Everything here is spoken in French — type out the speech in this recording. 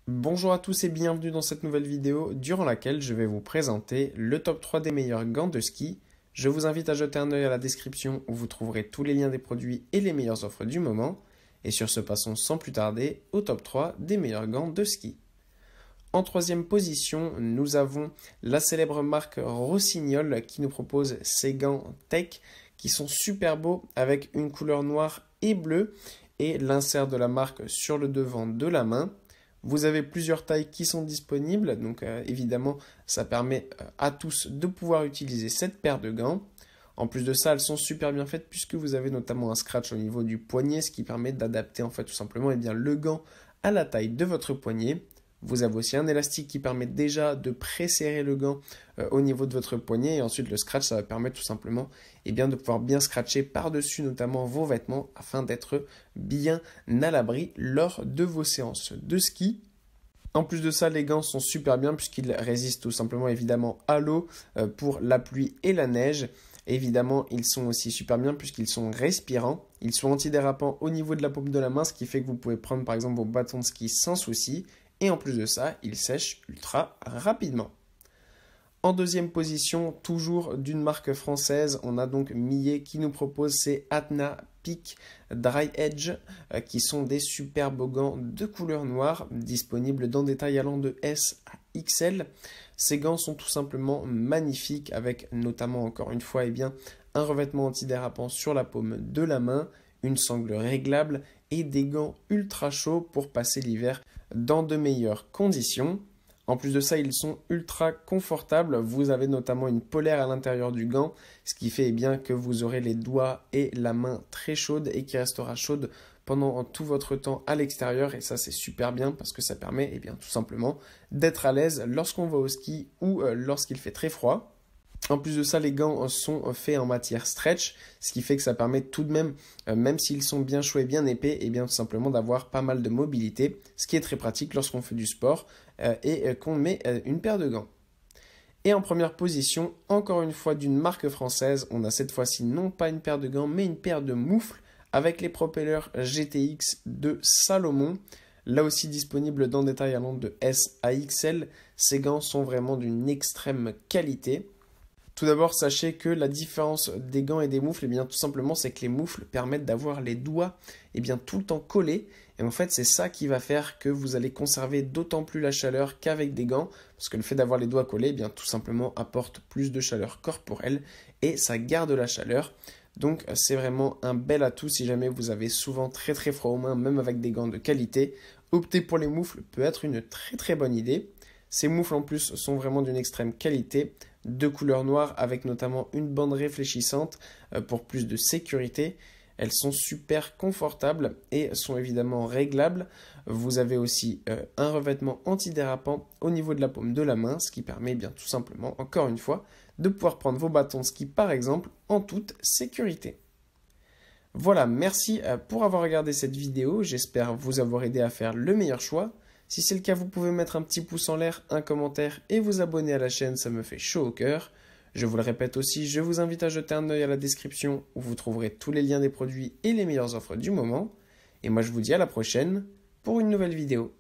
Bonjour à tous et bienvenue dans cette nouvelle vidéo durant laquelle je vais vous présenter le top 3 des meilleurs gants de ski. Je vous invite à jeter un œil à la description où vous trouverez tous les liens des produits et les meilleures offres du moment. Et sur ce, passons sans plus tarder au top 3 des meilleurs gants de ski. En troisième position, nous avons la célèbre marque Rossignol qui nous propose ces gants tech qui sont super beaux avec une couleur noire et bleue et l'insert de la marque sur le devant de la main. Vous avez plusieurs tailles qui sont disponibles, donc évidemment ça permet à tous de pouvoir utiliser cette paire de gants. En plus de ça, elles sont super bien faites puisque vous avez notamment un scratch au niveau du poignet, ce qui permet d'adapter en fait tout simplement le gant à la taille de votre poignet. Vous avez aussi un élastique qui permet déjà de presserrer le gant au niveau de votre poignet. Et ensuite, le scratch, ça va permettre tout simplement de pouvoir bien scratcher par-dessus notamment vos vêtements afin d'être bien à l'abri lors de vos séances de ski. En plus de ça, les gants sont super bien puisqu'ils résistent tout simplement évidemment à l'eau pour la pluie et la neige. Évidemment, ils sont aussi super bien puisqu'ils sont respirants. Ils sont antidérapants au niveau de la paume de la main, ce qui fait que vous pouvez prendre par exemple vos bâtons de ski sans souci. Et en plus de ça, ils sèchent ultra rapidement. En deuxième position, toujours d'une marque française, on a donc Millet qui nous propose ces Atna Peak Dry Edge qui sont des superbes gants de couleur noire disponibles dans des tailles allant de S à XL. Ces gants sont tout simplement magnifiques avec notamment encore une fois un revêtement antidérapant sur la paume de la main, une sangle réglable et des gants ultra chauds pour passer l'hiver dans de meilleures conditions. En plus de ça, ils sont ultra confortables. Vous avez notamment une polaire à l'intérieur du gant, ce qui fait que vous aurez les doigts et la main très chaudes et qui restera chaude pendant tout votre temps à l'extérieur. Et ça, c'est super bien parce que ça permet tout simplement d'être à l'aise lorsqu'on va au ski ou lorsqu'il fait très froid. En plus de ça, les gants sont faits en matière stretch, ce qui fait que ça permet tout de même, même s'ils sont bien chauds et bien épais, tout simplement d'avoir pas mal de mobilité, ce qui est très pratique lorsqu'on fait du sport et qu'on met une paire de gants. Et en première position, encore une fois d'une marque française, on a cette fois-ci non pas une paire de gants, mais une paire de moufles avec les propellers GTX de Salomon. Là aussi disponible dans des tailles allant de S à XL, ces gants sont vraiment d'une extrême qualité. Tout d'abord, sachez que la différence des gants et des moufles, tout simplement, c'est que les moufles permettent d'avoir les doigts tout le temps collés. Et en fait, c'est ça qui va faire que vous allez conserver d'autant plus la chaleur qu'avec des gants. Parce que le fait d'avoir les doigts collés, tout simplement, apporte plus de chaleur corporelle et ça garde la chaleur. Donc, c'est vraiment un bel atout si jamais vous avez souvent très très froid aux mains, même avec des gants de qualité. Opter pour les moufles peut être une très très bonne idée. Ces moufles en plus sont vraiment d'une extrême qualité, de couleur noire avec notamment une bande réfléchissante pour plus de sécurité. Elles sont super confortables et sont évidemment réglables. Vous avez aussi un revêtement antidérapant au niveau de la paume de la main, ce qui permet tout simplement, encore une fois, de pouvoir prendre vos bâtons de ski par exemple en toute sécurité. Voilà, merci pour avoir regardé cette vidéo, j'espère vous avoir aidé à faire le meilleur choix. Si c'est le cas, vous pouvez mettre un petit pouce en l'air, un commentaire et vous abonner à la chaîne, ça me fait chaud au cœur. Je vous le répète aussi, je vous invite à jeter un œil à la description où vous trouverez tous les liens des produits et les meilleures offres du moment. Et moi je vous dis à la prochaine pour une nouvelle vidéo.